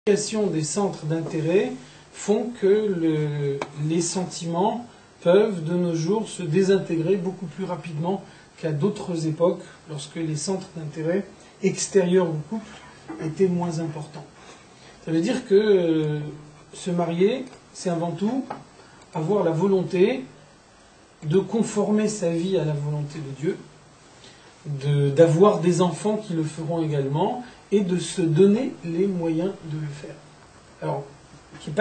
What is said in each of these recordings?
Des centres d'intérêt font que les sentiments peuvent de nos jours se désintégrer beaucoup plus rapidement qu'à d'autres époques lorsque les centres d'intérêt extérieurs au couple étaient moins importants. Ça veut dire que se marier, c'est avant tout avoir la volonté de conformer sa vie à la volonté de Dieu, d'avoir des enfants qui le feront également, et de se donner les moyens de le faire. Alors, qu'il n'y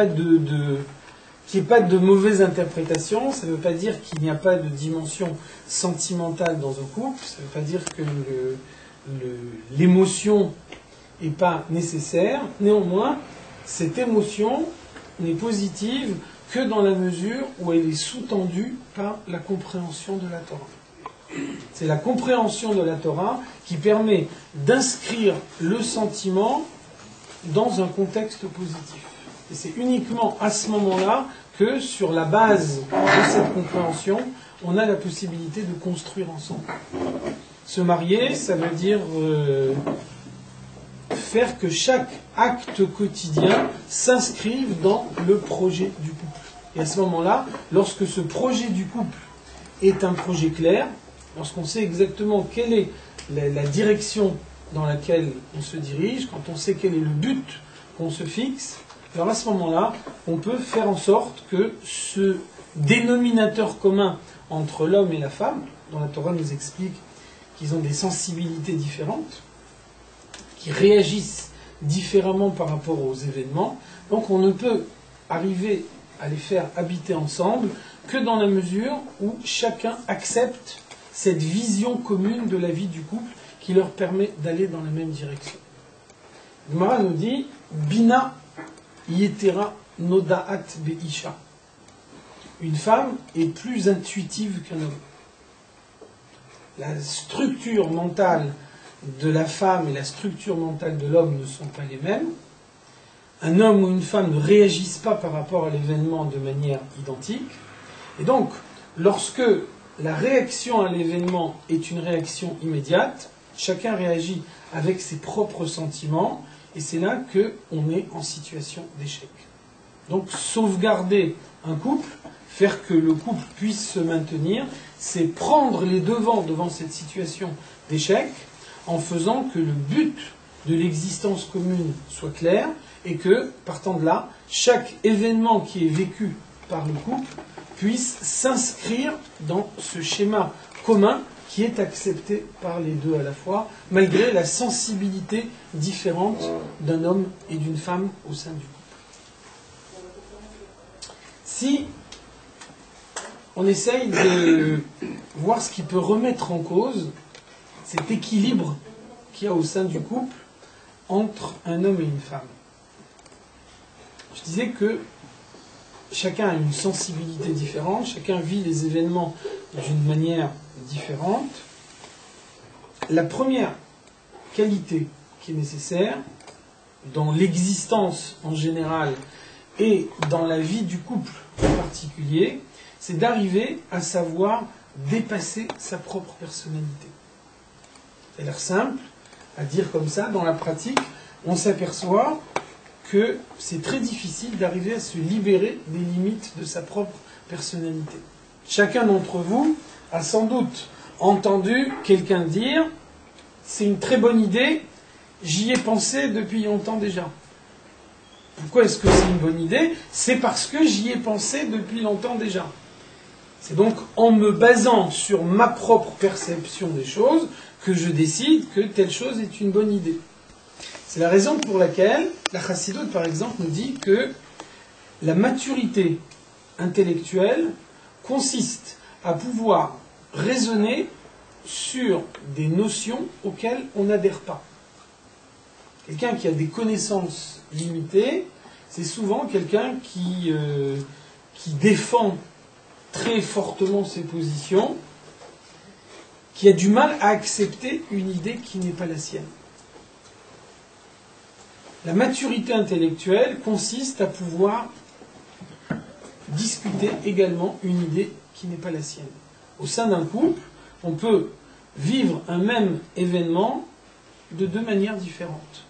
ait pas de mauvaise interprétation, ça ne veut pas dire qu'il n'y a pas de dimension sentimentale dans un couple, ça ne veut pas dire que l'émotion n'est pas nécessaire. Néanmoins, cette émotion n'est positive que dans la mesure où elle est sous-tendue par la compréhension de la Torah. C'est la compréhension de la Torah qui permet d'inscrire le sentiment dans un contexte positif. Et c'est uniquement à ce moment-là que, sur la base de cette compréhension, on a la possibilité de construire ensemble. Se marier, ça veut dire faire que chaque acte quotidien s'inscrive dans le projet du couple. Et à ce moment-là, lorsque ce projet du couple est un projet clair, lorsqu'on sait exactement quelle est la direction dans laquelle on se dirige, quand on sait quel est le but qu'on se fixe, alors à ce moment-là, on peut faire en sorte que ce dénominateur commun entre l'homme et la femme, dont la Torah nous explique qu'ils ont des sensibilités différentes, qui réagissent différemment par rapport aux événements, donc on ne peut arriver à les faire habiter ensemble que dans la mesure où chacun accepte cette vision commune de la vie du couple qui leur permet d'aller dans la même direction. Gemara nous dit Bina yetera nodaat be'isha. Une femme est plus intuitive qu'un homme. La structure mentale de la femme et la structure mentale de l'homme ne sont pas les mêmes. Un homme ou une femme ne réagissent pas par rapport à l'événement de manière identique. Et donc, lorsque la réaction à l'événement est une réaction immédiate, chacun réagit avec ses propres sentiments, et c'est là qu'on est en situation d'échec. Donc sauvegarder un couple, faire que le couple puisse se maintenir, c'est prendre les devants devant cette situation d'échec, en faisant que le but de l'existence commune soit clair, et que, partant de là, chaque événement qui est vécu par le couple puisse s'inscrire dans ce schéma commun qui est accepté par les deux à la fois, malgré la sensibilité différente d'un homme et d'une femme au sein du couple. Si on essaye de voir ce qui peut remettre en cause cet équilibre qu'il y a au sein du couple entre un homme et une femme, je disais que chacun a une sensibilité différente, chacun vit les événements d'une manière différente. La première qualité qui est nécessaire dans l'existence en général et dans la vie du couple en particulier, c'est d'arriver à savoir dépasser sa propre personnalité. Ça a l'air simple à dire comme ça, dans la pratique, on s'aperçoit que c'est très difficile d'arriver à se libérer des limites de sa propre personnalité. Chacun d'entre vous a sans doute entendu quelqu'un dire « c'est une très bonne idée, j'y ai pensé depuis longtemps déjà ». Pourquoi est-ce que c'est une bonne idée ? C'est parce que j'y ai pensé depuis longtemps déjà. C'est donc en me basant sur ma propre perception des choses que je décide que telle chose est une bonne idée. C'est la raison pour laquelle la Chassidoute, par exemple, nous dit que la maturité intellectuelle consiste à pouvoir raisonner sur des notions auxquelles on n'adhère pas. Quelqu'un qui a des connaissances limitées, c'est souvent quelqu'un qui défend très fortement ses positions, qui a du mal à accepter une idée qui n'est pas la sienne. La maturité intellectuelle consiste à pouvoir discuter également une idée qui n'est pas la sienne. Au sein d'un couple, on peut vivre un même événement de deux manières différentes.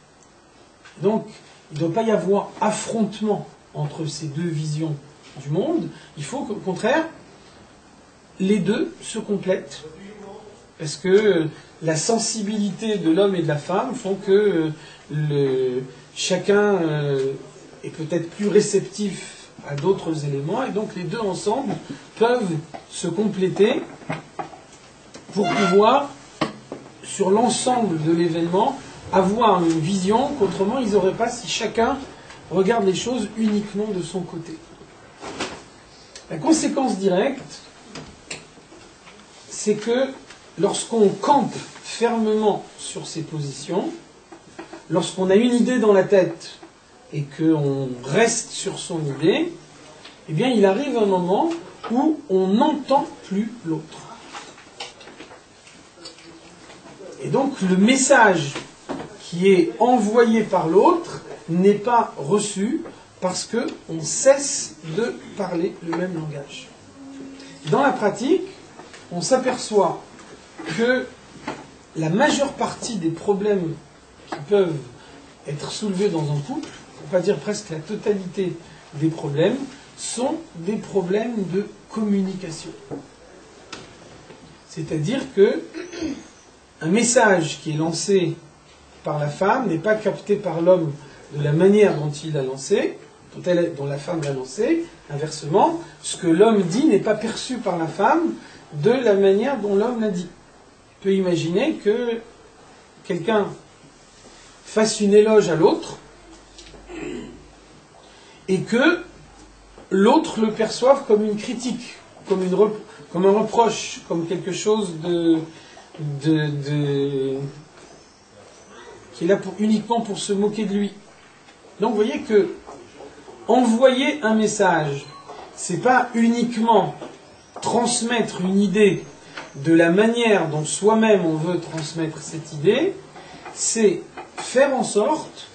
Donc, il ne doit pas y avoir affrontement entre ces deux visions du monde. Il faut qu'au contraire, les deux se complètent. Parce que la sensibilité de l'homme et de la femme font que chacun est peut-être plus réceptif à d'autres éléments, et donc les deux ensemble peuvent se compléter pour pouvoir, sur l'ensemble de l'événement, avoir une vision qu'autrement ils n'auraient pas si chacun regarde les choses uniquement de son côté. La conséquence directe, c'est que lorsqu'on campe fermement sur ses positions, lorsqu'on a une idée dans la tête et qu'on reste sur son idée, eh bien il arrive un moment où on n'entend plus l'autre. Et donc le message qui est envoyé par l'autre n'est pas reçu parce qu'on cesse de parler le même langage. Dans la pratique, on s'aperçoit que la majeure partie des problèmes qui peuvent être soulevés dans un couple, pour ne pas dire presque la totalité des problèmes, sont des problèmes de communication. C'est-à-dire que un message qui est lancé par la femme n'est pas capté par l'homme de la manière dont il l'a lancé, dont la femme l'a lancé. Inversement, ce que l'homme dit n'est pas perçu par la femme de la manière dont l'homme l'a dit. On peut imaginer que quelqu'un fasse une éloge à l'autre et que l'autre le perçoive comme une critique, comme un reproche, comme quelque chose qui est là uniquement pour se moquer de lui. Donc vous voyez que envoyer un message, c'est pas uniquement transmettre une idée de la manière dont soi-même on veut transmettre cette idée, c'est faire en sorte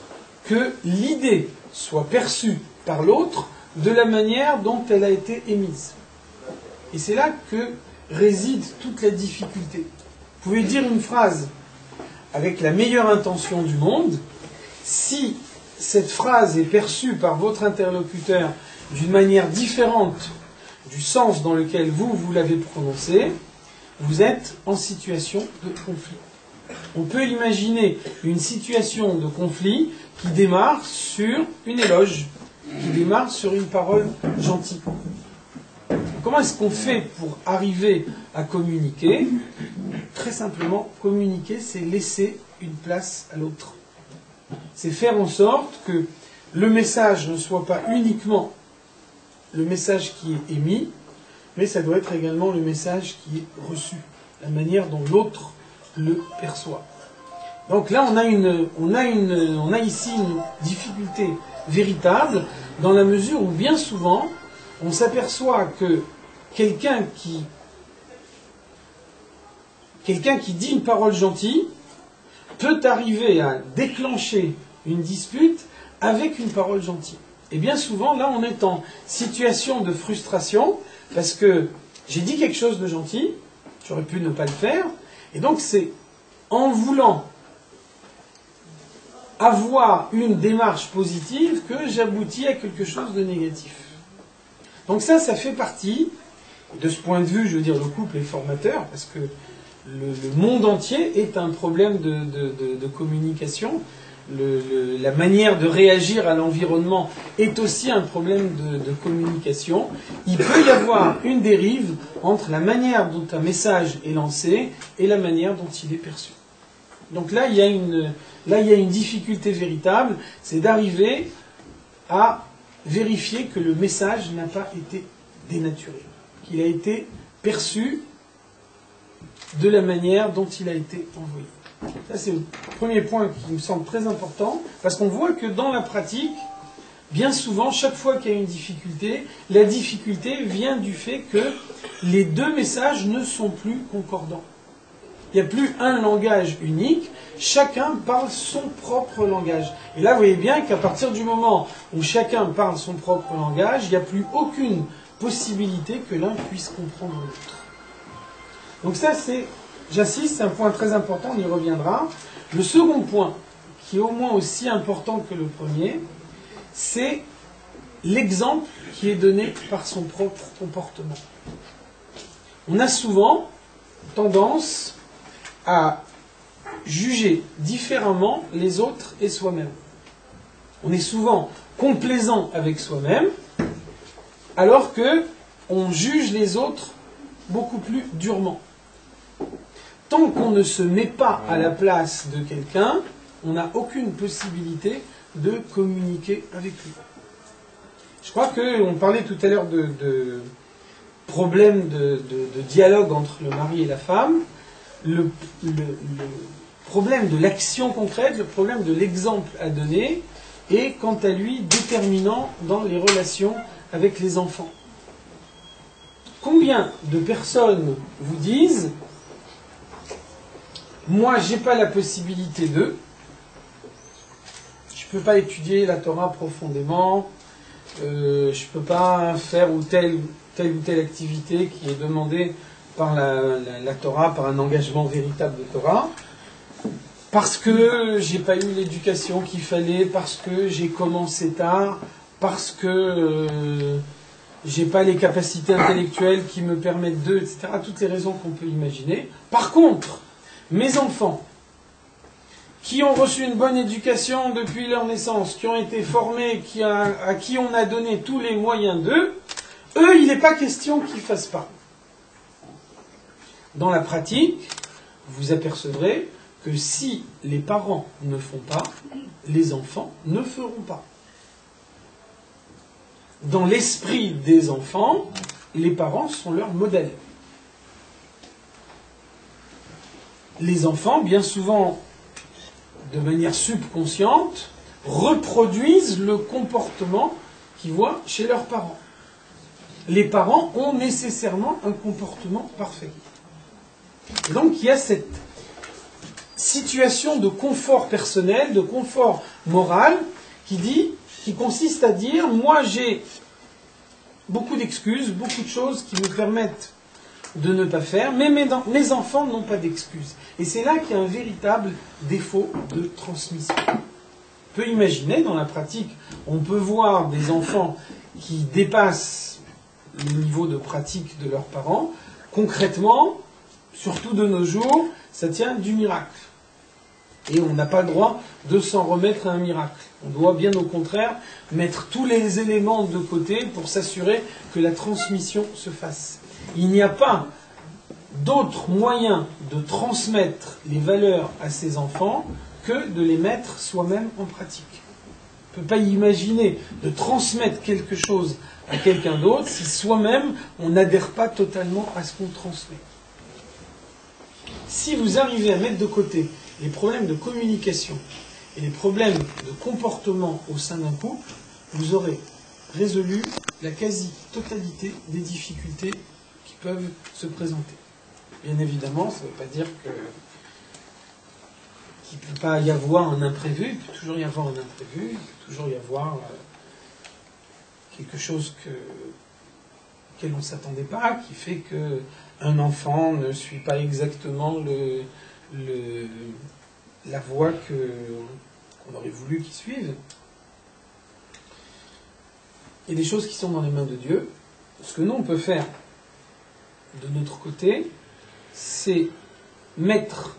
que l'idée soit perçue par l'autre de la manière dont elle a été émise. Et c'est là que réside toute la difficulté. Vous pouvez dire une phrase avec la meilleure intention du monde, si cette phrase est perçue par votre interlocuteur d'une manière différente du sens dans lequel vous l'avez prononcée, vous êtes en situation de conflit. On peut imaginer une situation de conflit qui démarre sur une éloge, qui démarre sur une parole gentille. Comment est-ce qu'on fait pour arriver à communiquer ? Très simplement, communiquer, c'est laisser une place à l'autre. C'est faire en sorte que le message ne soit pas uniquement le message qui est émis, mais ça doit être également le message qui est reçu, la manière dont l'autre le perçoit. Donc là, on a ici une difficulté véritable, dans la mesure où bien souvent, on s'aperçoit que quelqu'un qui dit une parole gentille peut arriver à déclencher une dispute avec une parole gentille. Et bien souvent, là, on est en situation de frustration, parce que j'ai dit quelque chose de gentil, j'aurais pu ne pas le faire, et donc c'est en voulant avoir une démarche positive que j'aboutis à quelque chose de négatif. Donc ça fait partie, de ce point de vue, je veux dire, le couple est formateur, parce que le monde entier est un problème de communication. La manière de réagir à l'environnement est aussi un problème de communication. Il peut y avoir une dérive entre la manière dont un message est lancé et la manière dont il est perçu. Donc là, il y a une difficulté véritable, c'est d'arriver à vérifier que le message n'a pas été dénaturé, qu'il a été perçu de la manière dont il a été envoyé. Ça, c'est le premier point qui me semble très important, parce qu'on voit que dans la pratique, bien souvent, chaque fois qu'il y a une difficulté, la difficulté vient du fait que les deux messages ne sont plus concordants. Il n'y a plus un langage unique, chacun parle son propre langage. Et là, vous voyez bien qu'à partir du moment où chacun parle son propre langage, il n'y a plus aucune possibilité que l'un puisse comprendre l'autre. Donc ça, j'insiste, c'est un point très important, on y reviendra. Le second point qui est au moins aussi important que le premier, c'est l'exemple qui est donné par son propre comportement. On a souvent tendance à juger différemment les autres et soi-même. On est souvent complaisant avec soi-même, alors que on juge les autres beaucoup plus durement. Tant qu'on ne se met pas à la place de quelqu'un, on n'a aucune possibilité de communiquer avec lui. Je crois qu'on parlait tout à l'heure de problème de dialogue entre le mari et la femme. Le problème de l'action concrète, le problème de l'exemple à donner est, quant à lui, déterminant dans les relations avec les enfants. Combien de personnes vous disent « Moi, j'ai pas la possibilité de, je peux pas étudier la Torah profondément, je peux pas faire telle ou telle activité qui est demandée par la Torah, par un engagement véritable de Torah, parce que j'ai pas eu l'éducation qu'il fallait, parce que j'ai commencé tard, parce que j'ai pas les capacités intellectuelles qui me permettent de, etc. Toutes les raisons qu'on peut imaginer. Par contre, mes enfants, qui ont reçu une bonne éducation depuis leur naissance, qui ont été formés, à qui on a donné tous les moyens d'eux, eux, il n'est pas question qu'ils ne fassent pas. Dans la pratique, vous apercevrez que si les parents ne font pas, les enfants ne feront pas. Dans l'esprit des enfants, les parents sont leurs modèles. Les enfants, bien souvent, de manière subconsciente, reproduisent le comportement qu'ils voient chez leurs parents. Les parents ont nécessairement un comportement parfait. Et donc il y a cette situation de confort personnel, de confort moral, qui consiste à dire, moi j'ai beaucoup d'excuses, beaucoup de choses qui me permettent de ne pas faire, mais mes enfants n'ont pas d'excuses. Et c'est là qu'il y a un véritable défaut de transmission. On peut imaginer, dans la pratique, on peut voir des enfants qui dépassent le niveau de pratique de leurs parents. Concrètement, surtout de nos jours, ça tient du miracle. Et on n'a pas le droit de s'en remettre à un miracle. On doit bien au contraire mettre tous les éléments de côté pour s'assurer que la transmission se fasse. Il n'y a pas d'autre moyen de transmettre les valeurs à ses enfants que de les mettre soi-même en pratique. On ne peut pas imaginer de transmettre quelque chose à quelqu'un d'autre si soi-même on n'adhère pas totalement à ce qu'on transmet. Si vous arrivez à mettre de côté les problèmes de communication et les problèmes de comportement au sein d'un couple, vous aurez résolu la quasi-totalité des difficultés qui peuvent se présenter. Bien évidemment, ça ne veut pas dire qu'il ne peut pas y avoir un imprévu, il peut toujours y avoir un imprévu, il peut toujours y avoir quelque chose auquel on ne s'attendait pas, qui fait qu'un enfant ne suit pas exactement la voie qu'on aurait voulu qu'il suive. Il y a des choses qui sont dans les mains de Dieu. Ce que nous, on peut faire de notre côté, c'est mettre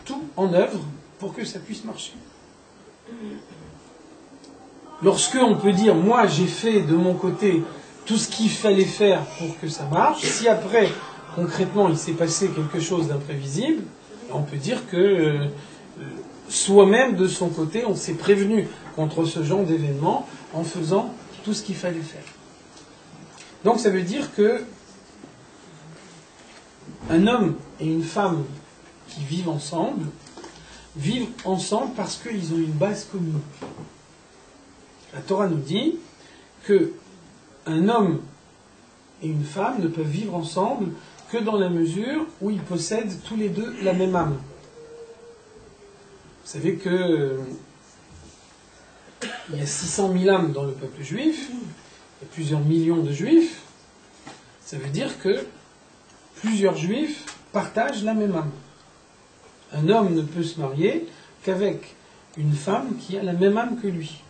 tout en œuvre pour que ça puisse marcher. Lorsque on peut dire, moi j'ai fait de mon côté tout ce qu'il fallait faire pour que ça marche, si après, concrètement, il s'est passé quelque chose d'imprévisible, on peut dire que soi-même, de son côté, on s'est prévenu contre ce genre d'événement en faisant tout ce qu'il fallait faire. Donc ça veut dire que un homme et une femme qui vivent ensemble parce qu'ils ont une base commune. La Torah nous dit que un homme et une femme ne peuvent vivre ensemble que dans la mesure où ils possèdent tous les deux la même âme. Vous savez que il y a 600 000 âmes dans le peuple juif, il y a plusieurs millions de juifs. Ça veut dire que plusieurs juifs partagent la même âme. Un homme ne peut se marier qu'avec une femme qui a la même âme que lui.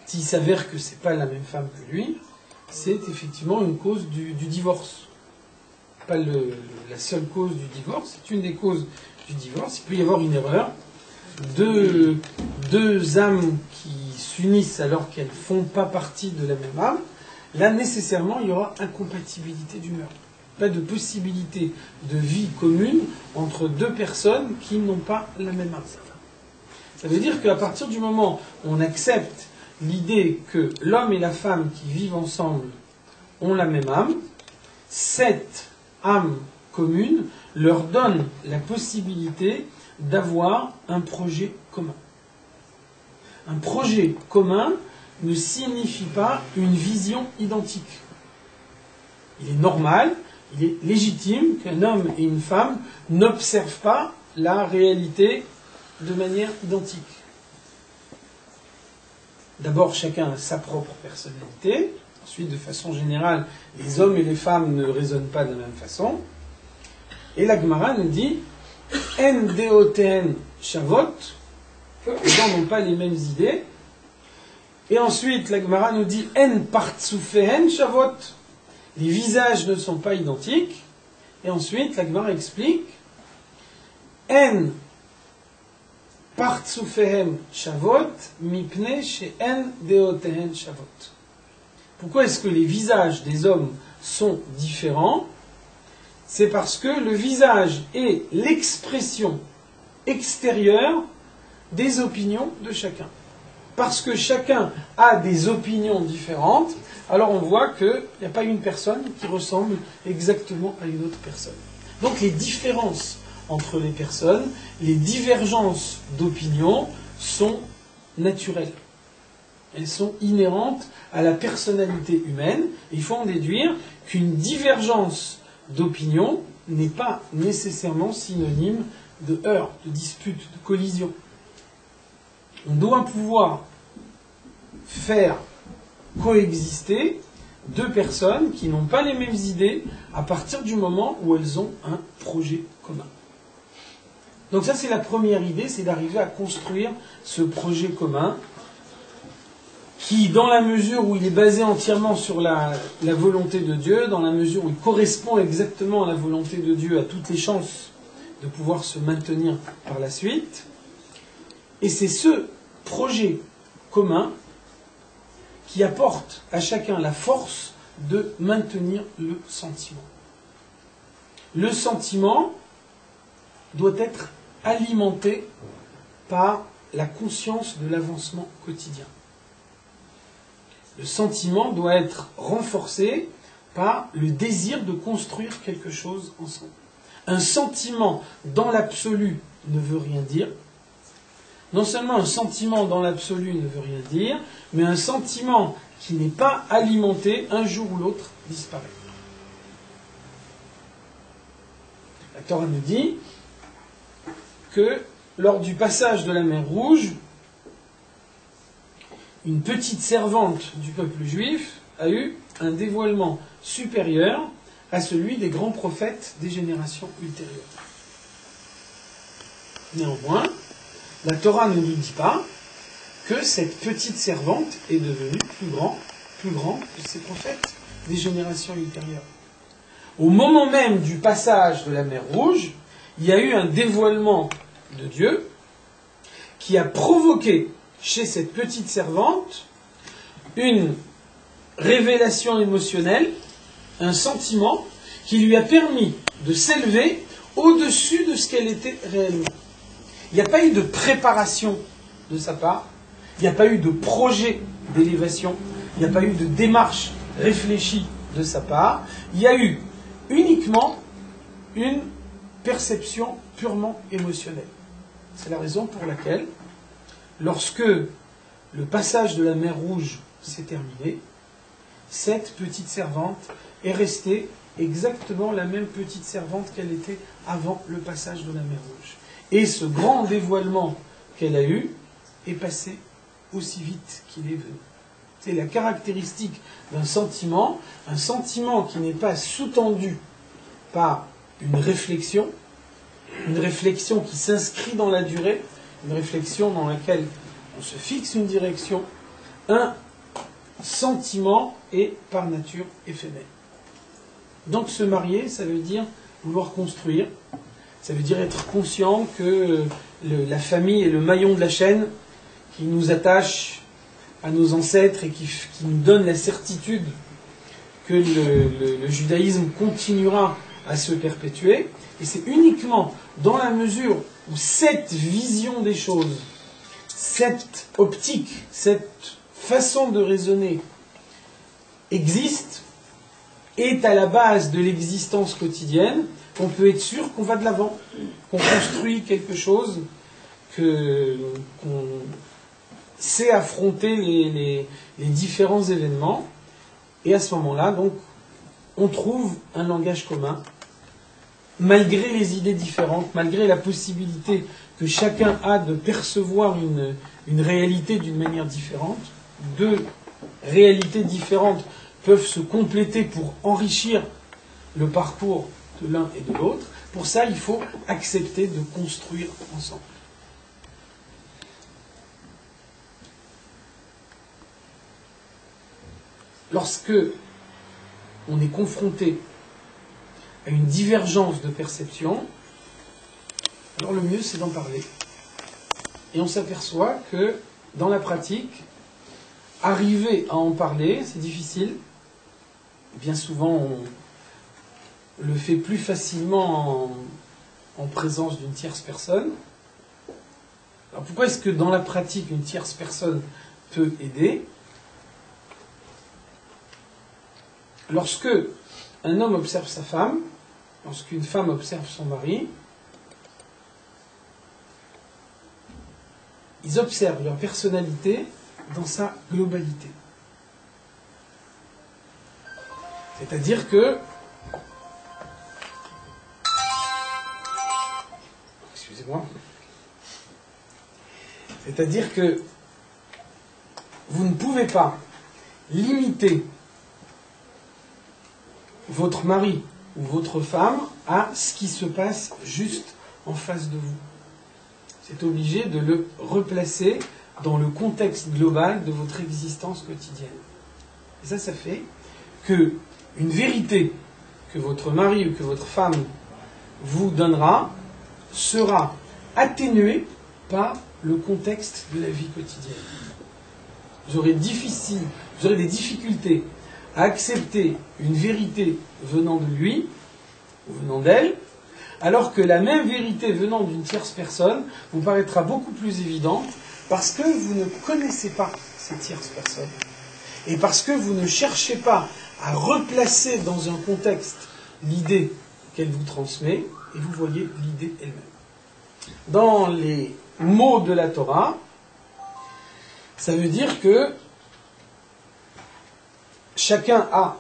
S'il s'avère que ce n'est pas la même femme que lui, c'est effectivement une cause du divorce. Pas la seule cause du divorce, c'est une des causes du divorce. Il peut y avoir une erreur. Deux âmes qui s'unissent alors qu'elles ne font pas partie de la même âme, là nécessairement il y aura incompatibilité d'humeur. Pas de possibilité de vie commune entre deux personnes qui n'ont pas la même âme. Ça veut dire qu'à partir du moment où on accepte l'idée que l'homme et la femme qui vivent ensemble ont la même âme, cette âme commune leur donne la possibilité d'avoir un projet commun. Un projet commun ne signifie pas une vision identique. Il est normal, il est légitime qu'un homme et une femme n'observent pas la réalité de manière identique. D'abord, chacun a sa propre personnalité. Ensuite, de façon générale, les hommes et les femmes ne raisonnent pas de la même façon. Et la Gemara nous dit En deoten shavot, les gens n'ont pas les mêmes idées. Et ensuite, la Gemara nous dit En partsufehen shavot, les visages ne sont pas identiques. Et ensuite, la Gemara explique En partsufehem shavot mipne she'en deotehen shavot. Pourquoi est-ce que les visages des hommes sont différents? C'est parce que le visage est l'expression extérieure des opinions de chacun. Parce que chacun a des opinions différentes, alors on voit qu'il n'y a pas une personne qui ressemble exactement à une autre personne. Donc les différences entre les personnes, les divergences d'opinion sont naturelles. Elles sont inhérentes à la personnalité humaine. Il faut en déduire qu'une divergence d'opinion n'est pas nécessairement synonyme de heurts, de disputes, de collisions. On doit pouvoir faire coexister deux personnes qui n'ont pas les mêmes idées à partir du moment où elles ont un projet commun. Donc ça, c'est la première idée, c'est d'arriver à construire ce projet commun qui, dans la mesure où il est basé entièrement sur la volonté de Dieu, dans la mesure où il correspond exactement à la volonté de Dieu, a toutes les chances de pouvoir se maintenir par la suite. Et c'est ce projet commun qui apporte à chacun la force de maintenir le sentiment. Le sentiment doit être alimenté par la conscience de l'avancement quotidien. Le sentiment doit être renforcé par le désir de construire quelque chose ensemble. Un sentiment dans l'absolu ne veut rien dire. Non seulement un sentiment dans l'absolu ne veut rien dire, mais un sentiment qui n'est pas alimenté, un jour ou l'autre, disparaît. La Torah nous dit que lors du passage de la mer Rouge, une petite servante du peuple juif a eu un dévoilement supérieur à celui des grands prophètes des générations ultérieures. Néanmoins, la Torah ne nous dit pas que cette petite servante est devenue plus grande que ces prophètes des générations ultérieures. Au moment même du passage de la mer Rouge, il y a eu un dévoilement de Dieu qui a provoqué chez cette petite servante une révélation émotionnelle, un sentiment qui lui a permis de s'élever au-dessus de ce qu'elle était réellement. Il n'y a pas eu de préparation de sa part, il n'y a pas eu de projet d'élévation, il n'y a pas eu de démarche réfléchie de sa part, il y a eu uniquement une perception purement émotionnelle. C'est la raison pour laquelle, lorsque le passage de la mer Rouge s'est terminé, cette petite servante est restée exactement la même petite servante qu'elle était avant le passage de la mer Rouge. Et ce grand dévoilement qu'elle a eu est passé aussi vite qu'il est venu. C'est la caractéristique d'un sentiment, un sentiment qui n'est pas sous-tendu par une réflexion qui s'inscrit dans la durée, une réflexion dans laquelle on se fixe une direction, un sentiment est par nature éphémère. Donc se marier, ça veut dire vouloir construire, ça veut dire être conscient que la famille est le maillon de la chaîne qui nous attache à nos ancêtres et qui nous donne la certitude que le judaïsme continuera à se perpétuer. Et c'est uniquement dans la mesure où cette vision des choses, cette optique, cette façon de raisonner existe, est à la base de l'existence quotidienne, qu'on peut être sûr qu'on va de l'avant, qu'on construit quelque chose, qu'on sait affronter les différents événements. Et à ce moment-là, donc, on trouve un langage commun, malgré les idées différentes, malgré la possibilité que chacun a de percevoir une réalité d'une manière différente. Deux réalités différentes peuvent se compléter pour enrichir le parcours de l'un et de l'autre. Pour ça, il faut accepter de construire ensemble. Lorsque on est confronté à une divergence de perception, alors le mieux c'est d'en parler. Et on s'aperçoit que dans la pratique, arriver à en parler, c'est difficile. Bien souvent, on le fait plus facilement en présence d'une tierce personne. Alors pourquoi est-ce que dans la pratique, une tierce personne peut aider ? Lorsque un homme observe sa femme, lorsqu'une femme observe son mari, ils observent leur personnalité dans sa globalité. C'est-à-dire que, excusez-moi, c'est-à-dire que vous ne pouvez pas limiter votre mari ou votre femme à ce qui se passe juste en face de vous. C'est obligé de le replacer dans le contexte global de votre existence quotidienne. Et ça fait que une vérité que votre mari ou que votre femme vous donnera sera atténuée par le contexte de la vie quotidienne. Vous aurez des difficultés à accepter une vérité venant de lui ou venant d'elle, alors que la même vérité venant d'une tierce personne vous paraîtra beaucoup plus évidente parce que vous ne connaissez pas cette tierce personne et parce que vous ne cherchez pas à replacer dans un contexte l'idée qu'elle vous transmet et vous voyez l'idée elle-même. Dans les mots de la Torah, ça veut dire que chacun a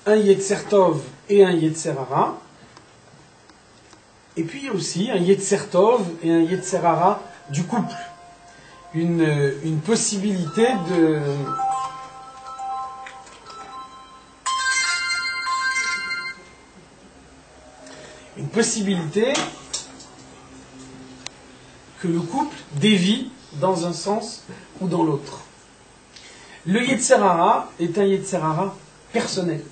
un Yetzer Tov et un Yetzer Hara, et puis il y a aussi un Yetzer Tov et un Yetzer Hara du couple. Une possibilité de... Une possibilité que le couple dévie dans un sens ou dans l'autre. Le Yetzer Hara est un Yetzer Hara personnel.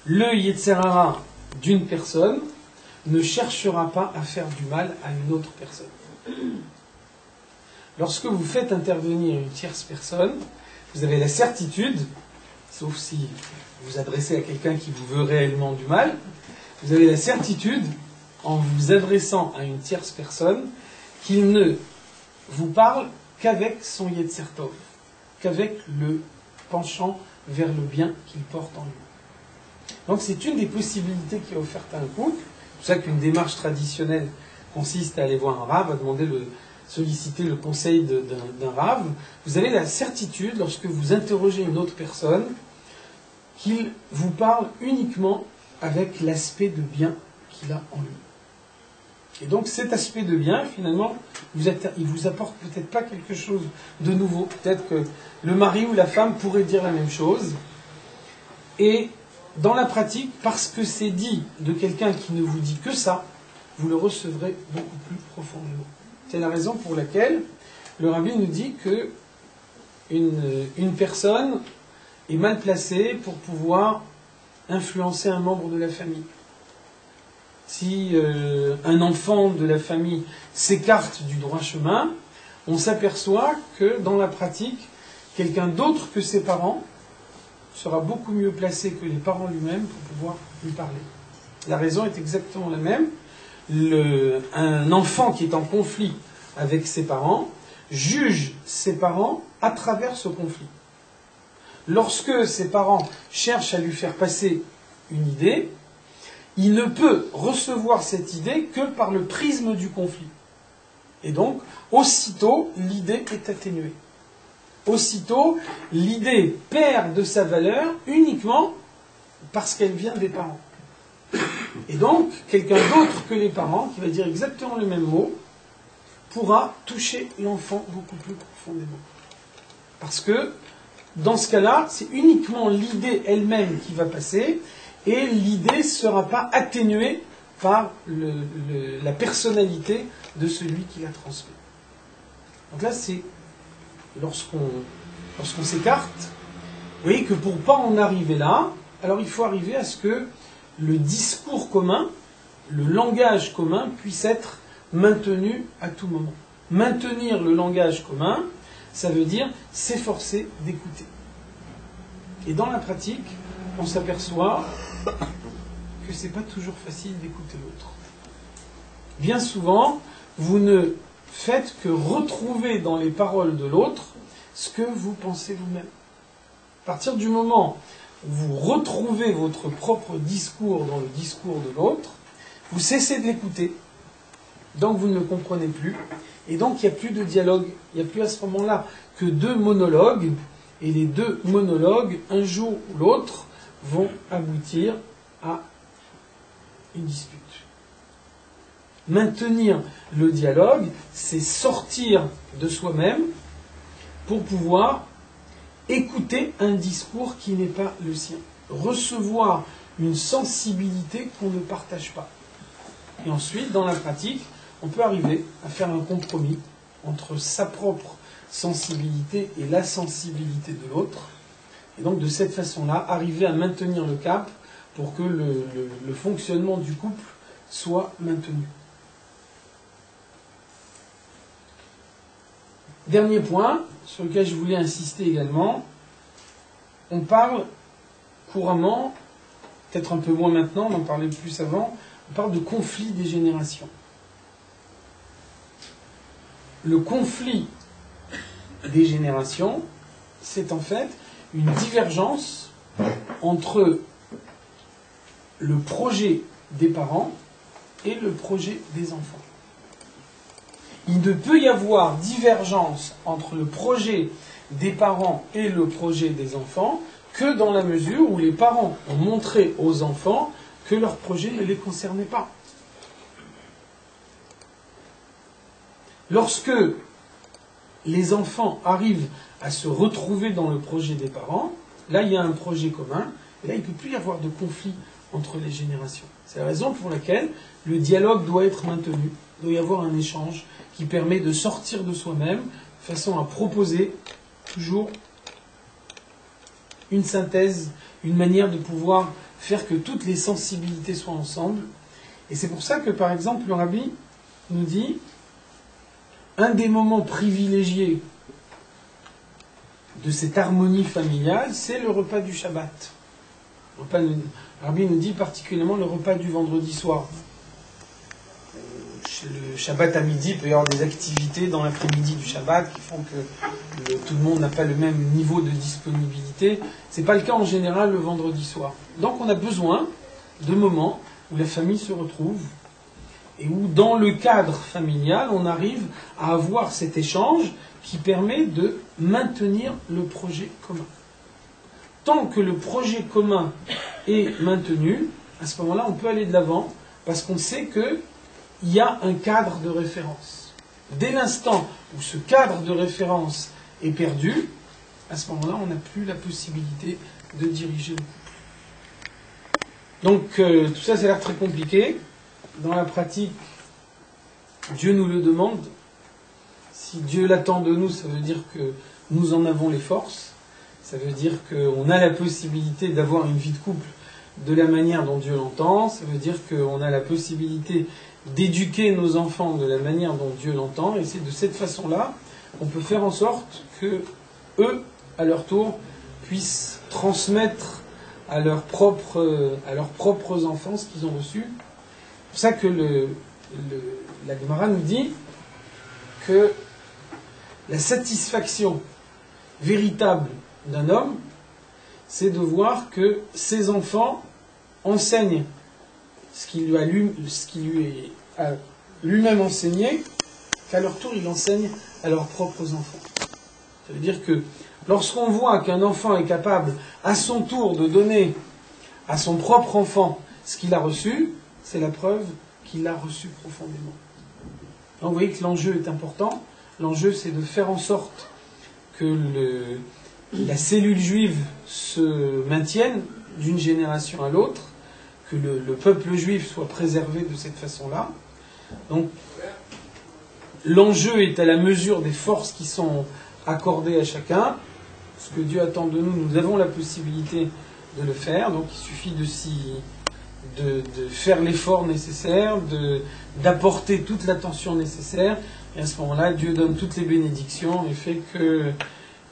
Le Yetzer Hara d'une personne ne cherchera pas à faire du mal à une autre personne. Lorsque vous faites intervenir une tierce personne, vous avez la certitude, sauf si vous vous adressez à quelqu'un qui vous veut réellement du mal, vous avez la certitude, en vous adressant à une tierce personne, qu'il ne vous parle qu'avec son Yetzer Tov, qu'avec le penchant vers le bien qu'il porte en lui. Donc c'est une des possibilités qui est offerte à un couple. C'est pour ça qu'une démarche traditionnelle consiste à aller voir un rave, à solliciter le conseil d'un rave. Vous avez la certitude, lorsque vous interrogez une autre personne, qu'il vous parle uniquement avec l'aspect de bien qu'il a en lui. Et donc cet aspect de bien, finalement, il vous apporte peut-être pas quelque chose de nouveau. Peut-être que le mari ou la femme pourrait dire la même chose. Et dans la pratique, parce que c'est dit de quelqu'un qui ne vous dit que ça, vous le recevrez beaucoup plus profondément. C'est la raison pour laquelle le rabbi nous dit que une personne est mal placée pour pouvoir influencer un membre de la famille. Si un enfant de la famille s'écarte du droit chemin, on s'aperçoit que dans la pratique, quelqu'un d'autre que ses parents sera beaucoup mieux placé que les parents lui-même pour pouvoir lui parler. La raison est exactement la même. Un enfant qui est en conflit avec ses parents juge ses parents à travers ce conflit. Lorsque ses parents cherchent à lui faire passer une idée, il ne peut recevoir cette idée que par le prisme du conflit. Et donc, aussitôt, l'idée est atténuée. Aussitôt, l'idée perd de sa valeur uniquement parce qu'elle vient des parents. Et donc, quelqu'un d'autre que les parents, qui va dire exactement le même mot, pourra toucher l'enfant beaucoup plus profondément. Parce que, dans ce cas-là, c'est uniquement l'idée elle-même qui va passer, et l'idée ne sera pas atténuée par la personnalité de celui qui la transmet. Donc là, c'est lorsqu'on s'écarte, vous voyez que pour ne pas en arriver là, alors il faut arriver à ce que le discours commun, le langage commun puisse être maintenu à tout moment. Maintenir le langage commun, ça veut dire s'efforcer d'écouter. Et dans la pratique, on s'aperçoit que ce n'est pas toujours facile d'écouter l'autre. Bien souvent, vous ne faites que retrouver dans les paroles de l'autre ce que vous pensez vous-même. À partir du moment où vous retrouvez votre propre discours dans le discours de l'autre, vous cessez de l'écouter, donc vous ne le comprenez plus, et donc il n'y a plus de dialogue, il n'y a plus à ce moment-là que deux monologues, et les deux monologues, un jour ou l'autre, vont aboutir à une dispute. Maintenir le dialogue, c'est sortir de soi-même pour pouvoir écouter un discours qui n'est pas le sien. Recevoir une sensibilité qu'on ne partage pas. Et ensuite, dans la pratique, on peut arriver à faire un compromis entre sa propre sensibilité et la sensibilité de l'autre. Et donc, de cette façon-là, arriver à maintenir le cap pour que le fonctionnement du couple soit maintenu. Dernier point, sur lequel je voulais insister également, on parle couramment, peut-être un peu moins maintenant, on en parlait plus avant, on parle de conflit des générations. Le conflit des générations, c'est en fait une divergence entre le projet des parents et le projet des enfants. Il ne peut y avoir divergence entre le projet des parents et le projet des enfants que dans la mesure où les parents ont montré aux enfants que leur projet ne les concernait pas. Lorsque les enfants arrivent à se retrouver dans le projet des parents, là il y a un projet commun, et là il ne peut plus y avoir de conflit entre les générations. C'est la raison pour laquelle le dialogue doit être maintenu, il doit y avoir un échange qui permet de sortir de soi-même, de façon à proposer toujours une synthèse, une manière de pouvoir faire que toutes les sensibilités soient ensemble. Et c'est pour ça que, par exemple, le rabbi nous dit un des moments privilégiés de cette harmonie familiale, c'est le repas du Shabbat. Le rabbi nous dit particulièrement le repas du vendredi soir. Le Shabbat à midi, il peut y avoir des activités dans l'après-midi du Shabbat qui font que tout le monde n'a pas le même niveau de disponibilité. Ce n'est pas le cas en général le vendredi soir. Donc on a besoin de moments où la famille se retrouve et où dans le cadre familial, on arrive à avoir cet échange qui permet de maintenir le projet commun. Tant que le projet commun est maintenu, à ce moment-là, on peut aller de l'avant parce qu'on sait que il y a un cadre de référence. Dès l'instant où ce cadre de référence est perdu, à ce moment-là, on n'a plus la possibilité de diriger le couple. Donc, tout ça, ça a l'air très compliqué. Dans la pratique, Dieu nous le demande Si Dieu l'attend de nous, ça veut dire que nous en avons les forces. Ça veut dire qu'on a la possibilité d'avoir une vie de couple de la manière dont Dieu l'entend. Ça veut dire qu'on a la possibilité d'éduquer nos enfants de la manière dont Dieu l'entend. Et c'est de cette façon-là qu'on peut faire en sorte que eux, à leur tour, puissent transmettre à leurs propres enfants ce qu'ils ont reçu. C'est pour ça que la Gemara nous dit que la satisfaction véritable d'un homme, c'est de voir que ses enfants enseignent ce qu'il lui a lui-même enseigné, qu'à leur tour il enseigne à leurs propres enfants. Ça veut dire que lorsqu'on voit qu'un enfant est capable à son tour de donner à son propre enfant ce qu'il a reçu, c'est la preuve qu'il l'a reçu profondément. Donc vous voyez que l'enjeu est important. L'enjeu, c'est de faire en sorte que la cellule juive se maintienne d'une génération à l'autre, que le peuple juif soit préservé de cette façon-là. Donc, l'enjeu est à la mesure des forces qui sont accordées à chacun. Ce que Dieu attend de nous, nous avons la possibilité de le faire. Donc, il suffit de faire l'effort nécessaire, d'apporter toute l'attention nécessaire. Et à ce moment-là, Dieu donne toutes les bénédictions et fait que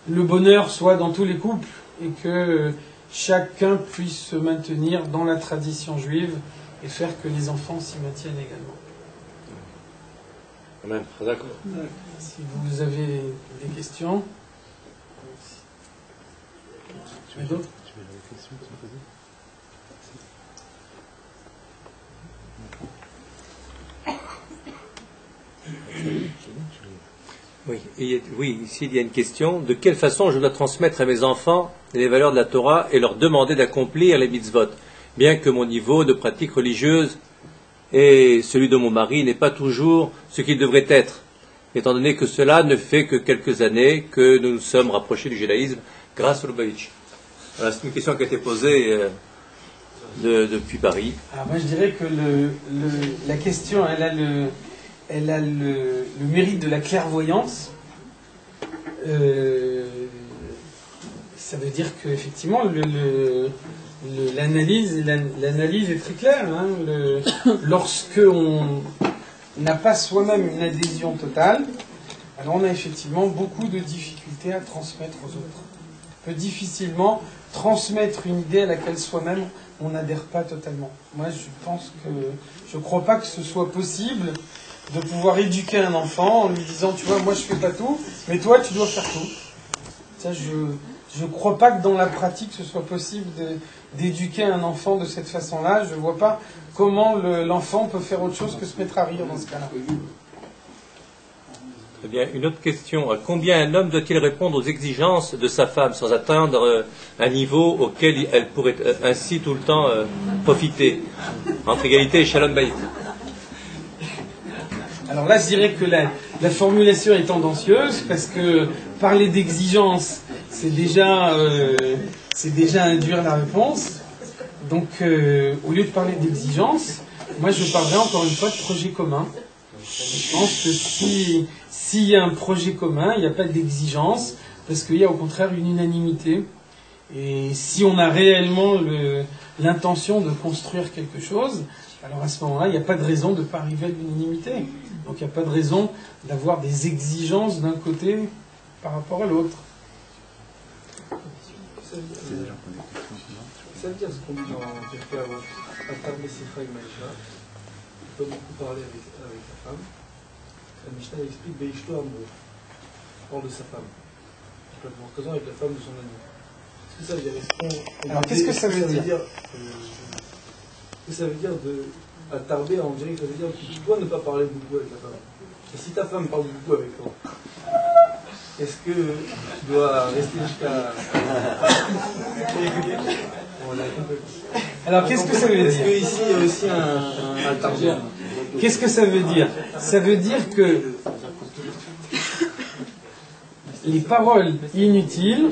le bonheur soit dans tous les couples et que chacun puisse se maintenir dans la tradition juive et faire que les enfants s'y maintiennent également. Amen. D'accord. Si vous avez des questions. Tu veux d'autres ? Oui, ici il y a une question. De quelle façon je dois transmettre à mes enfants les valeurs de la Torah et leur demander d'accomplir les mitzvot, bien que mon niveau de pratique religieuse et celui de mon mari n'est pas toujours ce qu'il devrait être, étant donné que cela ne fait que quelques années que nous nous sommes rapprochés du judaïsme grâce au Lubavitch. Voilà, c'est une question qui a été posée depuis Paris. Alors moi je dirais que la question, elle a le mérite de la clairvoyance. Ça veut dire qu'effectivement, l'analyse est très claire. Hein. Lorsque on n'a pas soi-même une adhésion totale, alors on a effectivement beaucoup de difficultés à transmettre aux autres. On peut difficilement transmettre une idée à laquelle soi-même on n'adhère pas totalement. Moi, je ne crois pas que ce soit possible de pouvoir éduquer un enfant en lui disant, tu vois, moi je fais pas tout, mais toi tu dois faire tout. Ça, je ne crois pas que dans la pratique ce soit possible d'éduquer un enfant de cette façon-là. Je ne vois pas comment l'enfant peut faire autre chose que se mettre à rire dans ce cas-là. Très bien. Une autre question. À combien un homme doit-il répondre aux exigences de sa femme sans atteindre un niveau auquel elle pourrait ainsi tout le temps profiter, entre égalité et shalom bayit? Alors là, je dirais que la formulation est tendancieuse, parce que parler d'exigence, c'est déjà induire la réponse. Donc, au lieu de parler d'exigence, moi je parlerai encore une fois de projet commun. Je pense que s'il y a un projet commun, il n'y a pas d'exigence, parce qu'il y a au contraire une unanimité. Et si on a réellement l'intention de construire quelque chose, alors à ce moment-là, il n'y a pas de raison de ne pas arriver à l'unanimité. Donc il n'y a pas de raison d'avoir des exigences d'un côté par rapport à l'autre. Ça veut dire ce qu'on dit dans Pirkei Avot, Atar Besicha avec Maïcha, il peut beaucoup parler avec sa femme. La Mishnah explique Beishto Amro, parle de sa femme. Il peut être présent avec la femme de son ami. Qu'est-ce que ça veut dire? Alors qu'est-ce que ça veut dire? Qu'est-ce que ça veut dire de attarder, on dirait que ça veut dire que tu dois ne pas parler beaucoup avec la femme. Et si ta femme parle beaucoup avec toi, est-ce que tu dois rester jusqu'à... Alors qu'est-ce que ça veut dire? Est-ce qu'ici il y a aussi un target? Qu'est-ce que ça veut dire? Ça veut dire que les paroles inutiles,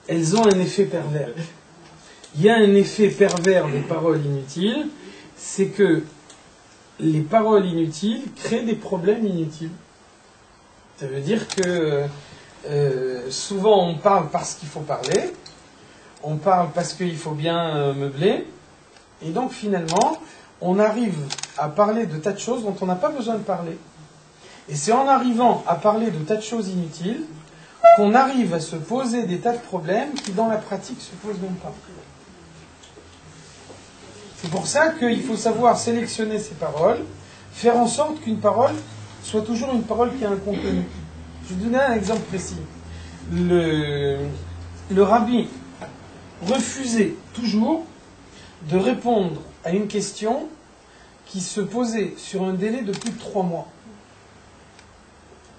elles ont un effet pervers. Il y a un effet pervers des paroles inutiles, c'est que les paroles inutiles créent des problèmes inutiles. Ça veut dire que souvent on parle parce qu'il faut parler, on parle parce qu'il faut bien meubler, et donc finalement on arrive à parler de tas de choses dont on n'a pas besoin de parler. Et c'est en arrivant à parler de tas de choses inutiles qu'on arrive à se poser des tas de problèmes qui dans la pratique se posent même pas. C'est pour ça qu'il faut savoir sélectionner ses paroles, faire en sorte qu'une parole soit toujours une parole qui a un contenu. Je vais vous donner un exemple précis. Le rabbi refusait toujours de répondre à une question qui se posait sur un délai de plus de 3 mois.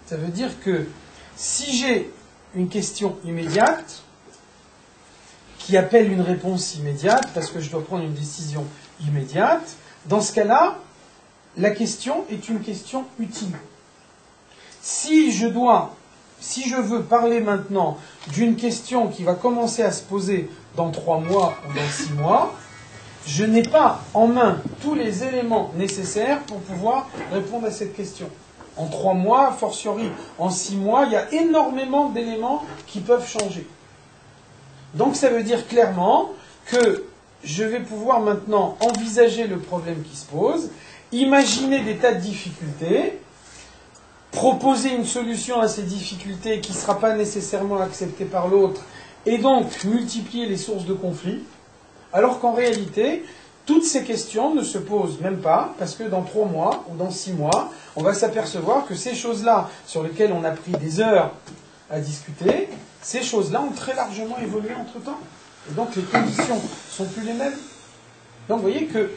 Ça veut dire que si j'ai une question immédiate, qui appelle une réponse immédiate, parce que je dois prendre une décision immédiate, dans ce cas-là, la question est une question utile. Si je veux parler maintenant d'une question qui va commencer à se poser dans 3 mois ou dans 6 mois, je n'ai pas en main tous les éléments nécessaires pour pouvoir répondre à cette question. En 3 mois, a fortiori en 6 mois, il y a énormément d'éléments qui peuvent changer. Donc ça veut dire clairement que je vais pouvoir maintenant envisager le problème qui se pose, imaginer des tas de difficultés, proposer une solution à ces difficultés qui ne sera pas nécessairement acceptée par l'autre, et donc multiplier les sources de conflit, alors qu'en réalité, toutes ces questions ne se posent même pas, parce que dans 3 mois ou dans 6 mois, on va s'apercevoir que ces choses-là, sur lesquelles on a pris des heures à discuter, ces choses-là ont très largement évolué entre-temps. Et donc les conditions ne sont plus les mêmes. Donc vous voyez que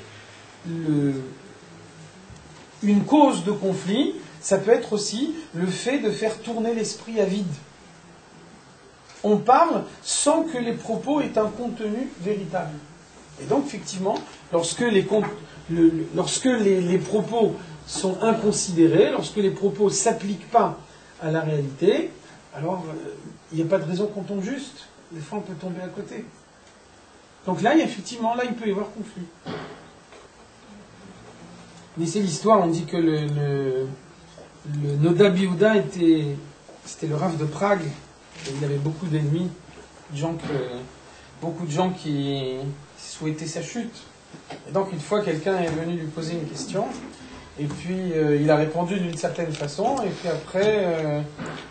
une cause de conflit, ça peut être aussi le fait de faire tourner l'esprit à vide. On parle sans que les propos aient un contenu véritable. Et donc, effectivement, lorsque les propos sont inconsidérés, lorsque les propos ne s'appliquent pas à la réalité, alors il n'y a pas de raison qu'on tombe juste. Des fois, on peut tomber à côté. Donc là, effectivement, là, il peut y avoir conflit. Mais c'est l'histoire, on dit que le Noda Biouda c'était le Rav de Prague. Et il avait beaucoup d'ennemis, beaucoup de gens qui souhaitaient sa chute. Et donc une fois, quelqu'un est venu lui poser une question, et puis il a répondu d'une certaine façon, et puis après,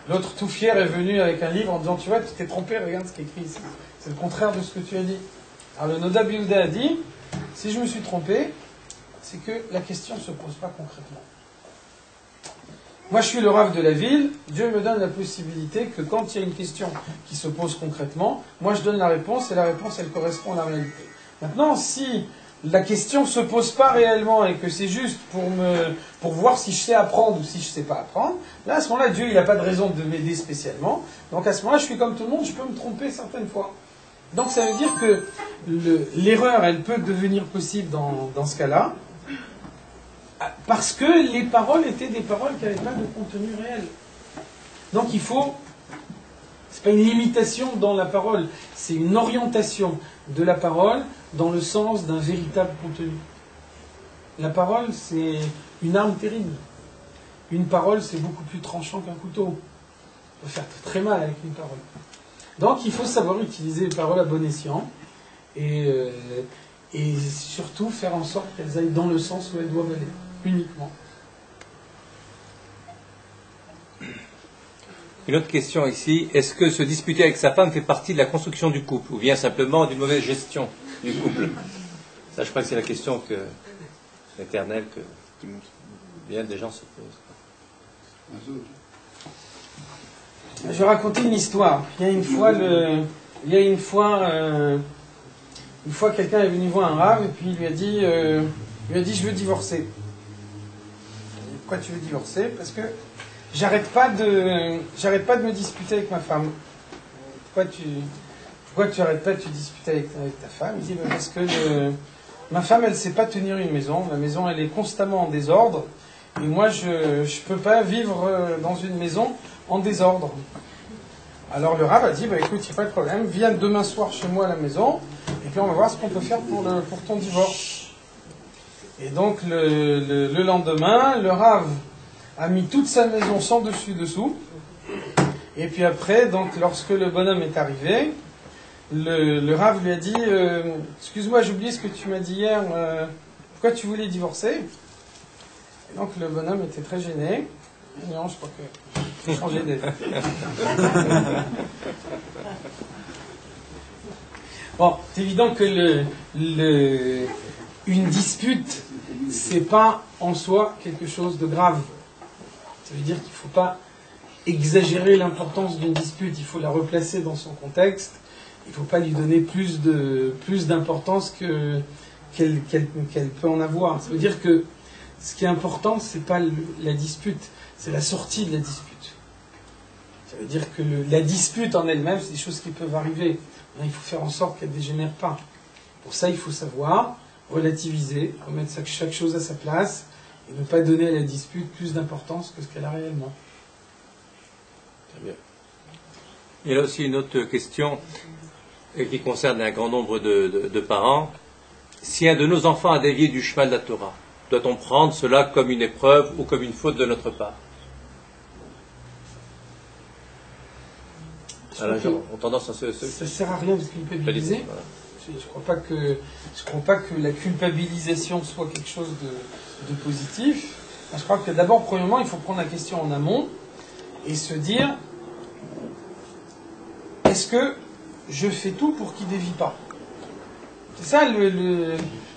l'autre tout fier est venu avec un livre en disant « Tu vois, tu t'es trompé, regarde ce qui est écrit ici. C'est le contraire de ce que tu as dit. » Alors le Noda Biouda a dit « Si je me suis trompé, c'est que la question ne se pose pas concrètement. Moi, je suis le Rav de la ville, Dieu me donne la possibilité que quand il y a une question qui se pose concrètement, moi je donne la réponse, et la réponse, elle correspond à la réalité. Maintenant, si la question ne se pose pas réellement, et que c'est juste pour voir si je sais apprendre ou si je ne sais pas apprendre, là, à ce moment-là, Dieu, il n'a pas de raison de m'aider spécialement. Donc à ce moment-là, je suis comme tout le monde, je peux me tromper certaines fois. Donc ça veut dire que l'erreur, elle peut devenir possible dans ce cas-là, parce que les paroles étaient des paroles qui n'avaient pas de contenu réel. Donc il faut, c'est pas une limitation dans la parole, c'est une orientation de la parole dans le sens d'un véritable contenu. La parole, c'est une arme terrible. Une parole, c'est beaucoup plus tranchant qu'un couteau. On peut faire très mal avec une parole. Donc il faut savoir utiliser les paroles à bon escient et surtout faire en sorte qu'elles aillent dans le sens où elles doivent aller. Uniquement. Une autre question ici, est-ce que se disputer avec sa femme fait partie de la construction du couple ou vient simplement d'une mauvaise gestion du couple? Ça, je crois que c'est la question éternelle que bien des gens se posent. Je vais raconter une histoire. Il y a une fois quelqu'un est venu voir un rave et puis il lui a dit je veux divorcer. Pourquoi tu veux divorcer? Parce que j'arrête pas de me disputer avec ma femme. Pourquoi tu arrêtes pas de te disputer avec ta femme? Il dit parce que ma femme, elle sait pas tenir une maison. La maison, elle est constamment en désordre. Et moi, je peux pas vivre dans une maison en désordre. Alors le Rav a dit écoute, il n'y a pas de problème, viens demain soir chez moi à la maison, et puis on va voir ce qu'on peut faire pour ton divorce. Et donc le lendemain, le Rav a mis toute sa maison sans dessus-dessous. Et puis après, donc, lorsque le bonhomme est arrivé, le Rav lui a dit excuse-moi, j'ai oublié ce que tu m'as dit hier, pourquoi tu voulais divorcer? Et donc le bonhomme était très gêné. Et non, je crois que faut changer d'aide. Bon, c'est évident que une dispute, c'est pas en soi quelque chose de grave. Ça veut dire qu'il ne faut pas exagérer l'importance d'une dispute, il faut la replacer dans son contexte. Il ne faut pas lui donner plus d'importance qu'elle peut en avoir. Ça veut dire que ce qui est important, ce n'est pas la dispute, c'est la sortie de la dispute. Ça veut dire que la dispute en elle-même, c'est des choses qui peuvent arriver. Il faut faire en sorte qu'elle ne dégénère pas. Pour ça, il faut savoir relativiser, remettre chaque chose à sa place et ne pas donner à la dispute plus d'importance que ce qu'elle a réellement. Très bien. Il y a aussi une autre question qui concerne un grand nombre de parents. Si un de nos enfants a dévié du chemin de la Torah, doit-on prendre cela comme une épreuve ou comme une faute de notre part? Alors, on tendance à ça ne sert à rien de culpabiliser. Voilà. Je ne crois pas que la culpabilisation soit quelque chose de positif. Je crois que d'abord, premièrement, il faut prendre la question en amont et se dire est-ce que je fais tout pour qu'il ne dévie pas? C'est ça,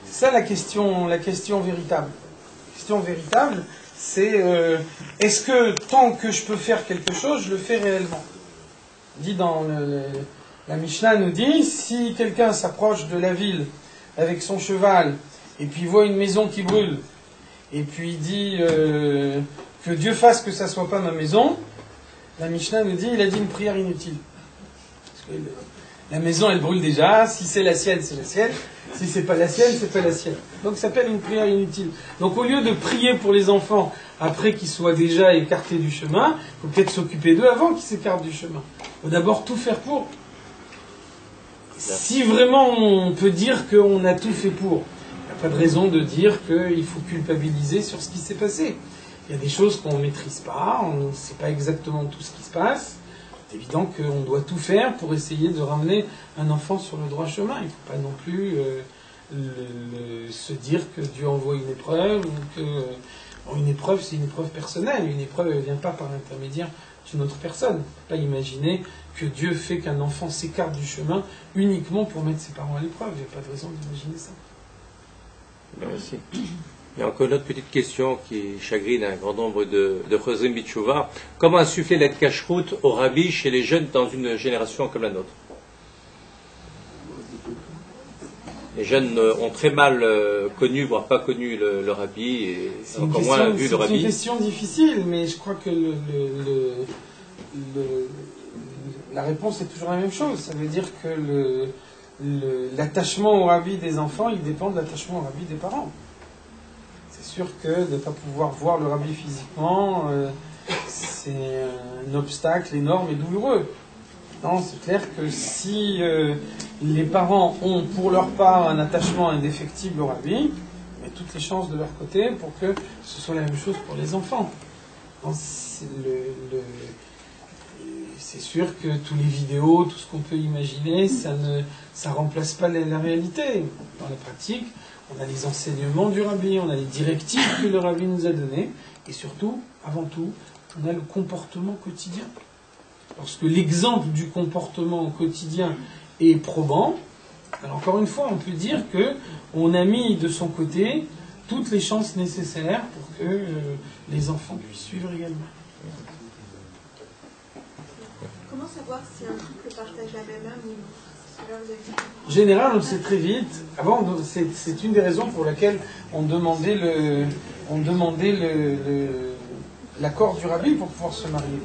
c'est ça la question véritable. La question véritable, c'est est-ce que tant que je peux faire quelque chose, je le fais réellement? Dit dans la Mishnah nous dit, si quelqu'un s'approche de la ville avec son cheval et puis voit une maison qui brûle et puis dit que Dieu fasse que ça soit pas ma maison, la Mishnah nous dit, il a dit une prière inutile. Parce que la maison elle brûle déjà, si c'est la sienne, c'est la sienne, si c'est pas la sienne, c'est pas la sienne. Donc ça s'appelle une prière inutile. Donc au lieu de prier pour les enfants après qu'ils soient déjà écartés du chemin, il faut peut-être s'occuper d'eux avant qu'ils s'écartent du chemin. Il faut d'abord tout faire pour. Si vraiment on peut dire qu'on a tout fait pour, il n'y a pas de raison de dire qu'il faut culpabiliser sur ce qui s'est passé. Il y a des choses qu'on ne maîtrise pas, on ne sait pas exactement tout ce qui se passe. C'est évident qu'on doit tout faire pour essayer de ramener un enfant sur le droit chemin. Il ne faut pas non plus se dire que Dieu envoie une épreuve, ou que une épreuve, c'est une épreuve personnelle. Une épreuve, elle ne vient pas par l'intermédiaire d'une autre personne. Il ne faut pas imaginer que Dieu fait qu'un enfant s'écarte du chemin uniquement pour mettre ses parents à l'épreuve. Il n'y a pas de raison d'imaginer ça. Merci. Il y a encore une autre petite question qui chagrine un grand nombre de Chosrim Bitchouva. Comment insuffler l'aide cache-route au rabbi chez les jeunes dans une génération comme la nôtre? Les jeunes ont très mal connu, voire pas connu le rabbi, et encore moins vu le rabbi. C'est une question difficile, mais je crois que la réponse est toujours la même chose. Ça veut dire que l'attachement au rabbi des enfants, il dépend de l'attachement au rabbi des parents. C'est sûr que de ne pas pouvoir voir le rabbi physiquement, c'est un obstacle énorme et douloureux. Non, c'est clair que si les parents ont pour leur part un attachement indéfectible au rabbi, il y a toutes les chances de leur côté pour que ce soit la même chose pour les enfants. C'est sûr que toutes les vidéos, tout ce qu'on peut imaginer, ça remplace pas la réalité. Dans la pratique, on a les enseignements du rabbi, on a les directives que le rabbi nous a données, et surtout, avant tout, on a le comportement quotidien. Lorsque l'exemple du comportement quotidien est probant, alors encore une fois, on peut dire qu'on a mis de son côté toutes les chances nécessaires pour que les enfants puissent suivre également. Comment savoir si un couple partage la même âme ou non? En général, on le sait très vite. Avant, c'est une des raisons pour laquelle on demandait l'accord du rabbi pour pouvoir se marier.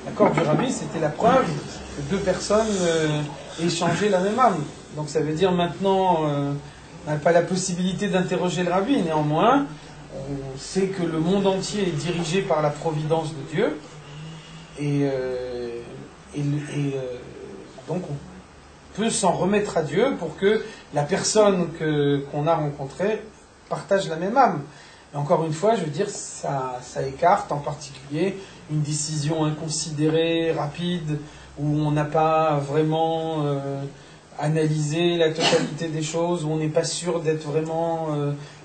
L'accord du rabbi, c'était la preuve que deux personnes échangeaient la même âme. Donc ça veut dire maintenant, on n'a pas la possibilité d'interroger le rabbi. Néanmoins, on sait que le monde entier est dirigé par la providence de Dieu. Donc on peut s'en remettre à Dieu pour que la personne qu'on a rencontrée partage la même âme. Et encore une fois, je veux dire, ça écarte en particulier une décision inconsidérée, rapide, où on n'a pas vraiment analysé la totalité des choses, où on n'est pas sûr d'être vraiment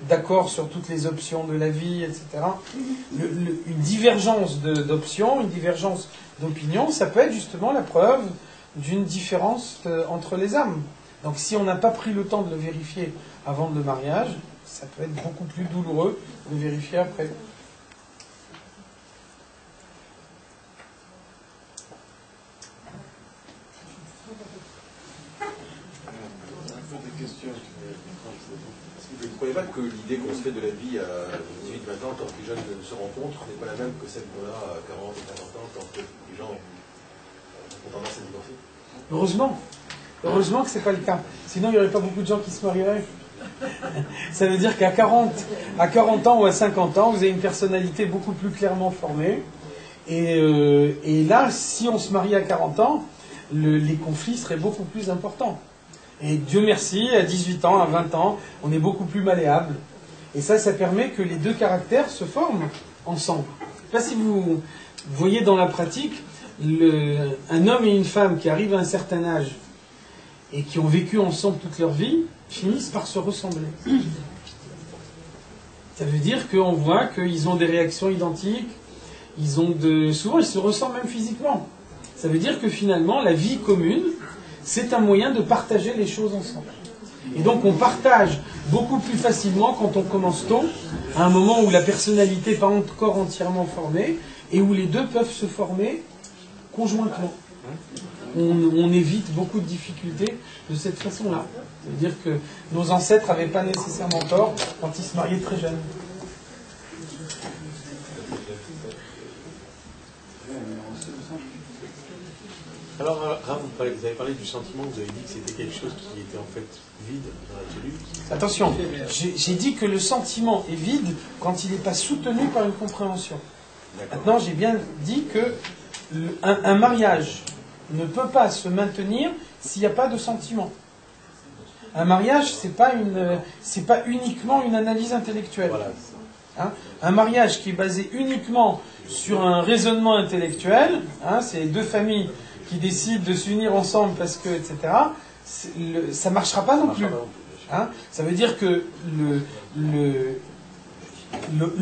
d'accord sur toutes les options de la vie, etc. Une divergence d'options, une divergence d'opinion, ça peut être justement la preuve d'une différence entre les âmes. Donc si on n'a pas pris le temps de le vérifier avant le mariage, ça peut être beaucoup plus douloureux de vérifier après. Vous ne croyez pas que l'idée qu'on se fait de la vie à 18-20 ans, quand les jeunes se rencontrent, n'est pas la même que celle qu'on a à 40 et 50 ans, quand les gens ont tendance à divorcer? Heureusement. Heureusement que ce n'est pas le cas. Sinon, il n'y aurait pas beaucoup de gens qui se marieraient. Ça veut dire qu'à 40 ans ou à 50 ans, vous avez une personnalité beaucoup plus clairement formée. Et là, si on se marie à 40 ans, les conflits seraient beaucoup plus importants. Et Dieu merci, à 18 ans, à 20 ans, on est beaucoup plus malléable. Et ça permet que les deux caractères se forment ensemble. Je ne sais pas si vous voyez dans la pratique, un homme et une femme qui arrivent à un certain âge et qui ont vécu ensemble toute leur vie, finissent par se ressembler. Ça veut dire qu'on voit qu'ils ont des réactions identiques, souvent ils se ressemblent même physiquement. Ça veut dire que finalement, la vie commune, c'est un moyen de partager les choses ensemble. Et donc on partage beaucoup plus facilement quand on commence tôt, à un moment où la personnalité n'est pas encore entièrement formée, et où les deux peuvent se former conjointement. On évite beaucoup de difficultés de cette façon-là. Ça veut dire que nos ancêtres n'avaient pas nécessairement tort quand ils se mariaient très jeunes. Alors, Rav, vous avez parlé du sentiment, vous avez dit que c'était quelque chose qui était en fait vide dans l'absolu. Attention, j'ai dit que le sentiment est vide quand il n'est pas soutenu par une compréhension. Maintenant, j'ai bien dit que un mariage ne peut pas se maintenir s'il n'y a pas de sentiment. Un mariage, c'est pas uniquement une analyse intellectuelle. Hein? Un mariage qui est basé uniquement sur un raisonnement intellectuel, hein, c'est deux familles qui décident de s'unir ensemble parce que, etc., ça ne marchera pas non plus. Hein? Ça veut dire que le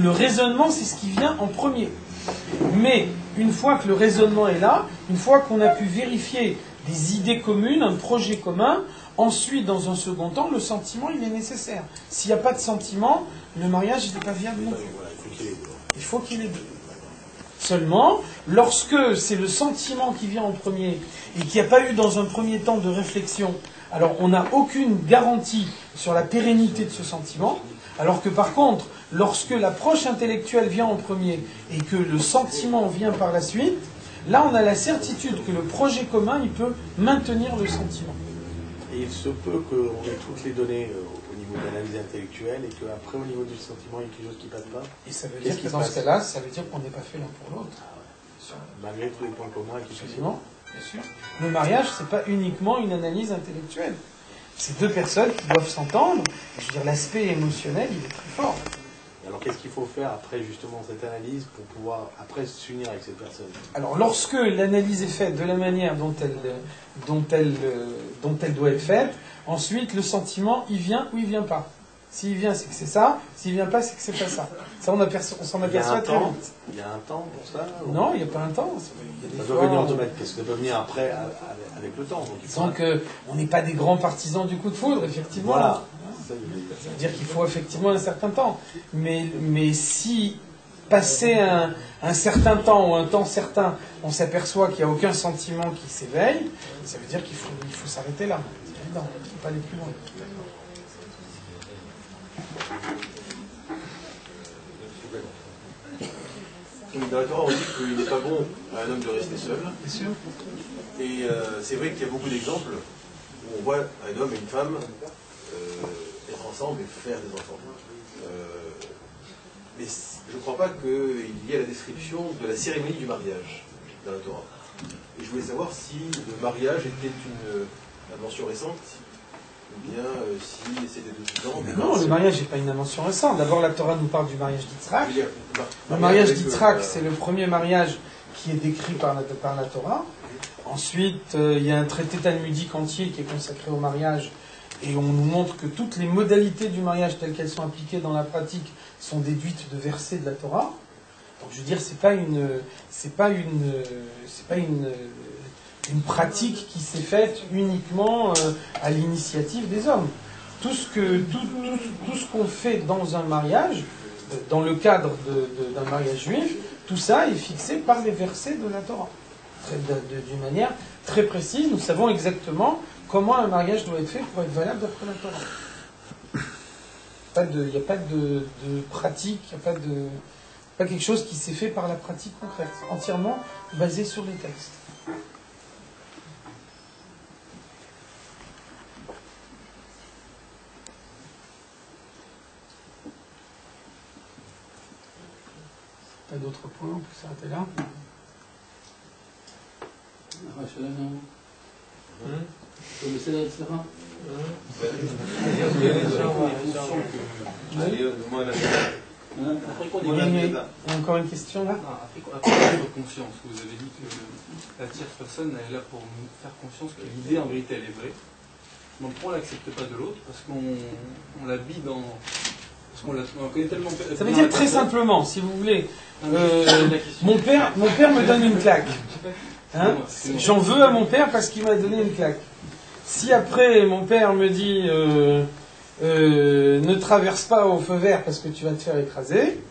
raisonnement, c'est ce qui vient en premier. Mais une fois que le raisonnement est là, une fois qu'on a pu vérifier des idées communes, un projet commun, ensuite, dans un second temps, le sentiment, il est nécessaire. S'il n'y a pas de sentiment, le mariage n'est pas viable non plus. Il faut qu'il ait deux. Seulement, lorsque c'est le sentiment qui vient en premier et qu'il n'y a pas eu dans un premier temps de réflexion, alors on n'a aucune garantie sur la pérennité de ce sentiment, alors que par contre, lorsque l'approche intellectuelle vient en premier et que le sentiment vient par la suite, là on a la certitude que le projet commun, il peut maintenir le sentiment. Et il se peut qu'on ait toutes les données au niveau de l'analyse intellectuelle et qu'après, au niveau du sentiment, il y a quelque chose qui ne passe pas. Et ça veut dire que dans ce cas-là, ça veut dire qu'on n'est pas fait l'un pour l'autre. Malgré tous les points communs qui sont absolument, bien sûr. Le mariage, ce n'est pas uniquement une analyse intellectuelle. C'est deux personnes qui doivent s'entendre. Je veux dire, l'aspect émotionnel, il est très fort. Alors qu'est-ce qu'il faut faire après justement cette analyse pour pouvoir après s'unir avec cette personne? Alors lorsque l'analyse est faite de la manière dont elle doit être faite, ensuite le sentiment, il vient ou il ne vient pas. S'il vient, c'est que c'est ça. S'il ne vient pas, c'est que c'est pas ça. Ça, on s'en aperçoit très vite. Il y a un temps pour ça ou... Non, il n'y a pas un temps. Ça doit venir automatiquement. Parce que ça doit venir après, avec le temps. Donc on n'est pas des grands partisans du coup de foudre, effectivement. Voilà. Ça veut dire qu'il faut effectivement un certain temps. Mais si, passé un certain temps ou un temps certain, on s'aperçoit qu'il n'y a aucun sentiment qui s'éveille, ça veut dire qu'il faut s'arrêter là. C'est évident, il ne faut pas aller plus loin. Dans la Torah, on dit qu'il n'est pas bon à un homme de rester seul. Bien sûr. Et c'est vrai qu'il y a beaucoup d'exemples où on voit un homme et une femme être ensemble et faire des enfants. Mais je ne crois pas qu'il y ait la description de la cérémonie du mariage dans la Torah. Et je voulais savoir si le mariage était une invention récente ou bien si c'est des deux ans. Non, le mariage n'est pas une invention récente. D'abord, la Torah nous parle du mariage d'Yitzhak. Je veux dire, Le mariage d'Yitzhak, c'est le premier mariage qui est décrit par la Torah. Ensuite, il y a un traité talmudique entier qui est consacré au mariage, et on nous montre que toutes les modalités du mariage telles qu'elles sont appliquées dans la pratique sont déduites de versets de la Torah. Donc, je veux dire, c'est pas une pratique qui s'est faite uniquement à l'initiative des hommes. Tout ce qu'on fait dans un mariage, dans le cadre d'un mariage juif, tout ça est fixé par les versets de la Torah. D'une manière très précise, nous savons exactement comment un mariage doit être fait pour être valable d'après la Torah. Il n'y a pas de pratique, il n'y a pas quelque chose qui s'est fait par la pratique concrète. C'est entièrement basé sur les textes. Pas d'autres points, on peut s'arrêter là. Il y a encore une question là. Après votre conscience, vous avez dit que la tierce personne elle est là pour nous faire conscience que l'idée en vérité elle est vraie. Donc pourquoi on ne l'accepte pas de l'autre? Parce qu'on l'habille dans... Parce qu'on connaît tellement... Ça veut dire très simplement, si vous voulez, mon père me donne une claque. Hein? J'en veux à mon père parce qu'il m'a donné une claque. Si après mon père me dit ne traverse pas au feu vert parce que tu vas te faire écraser,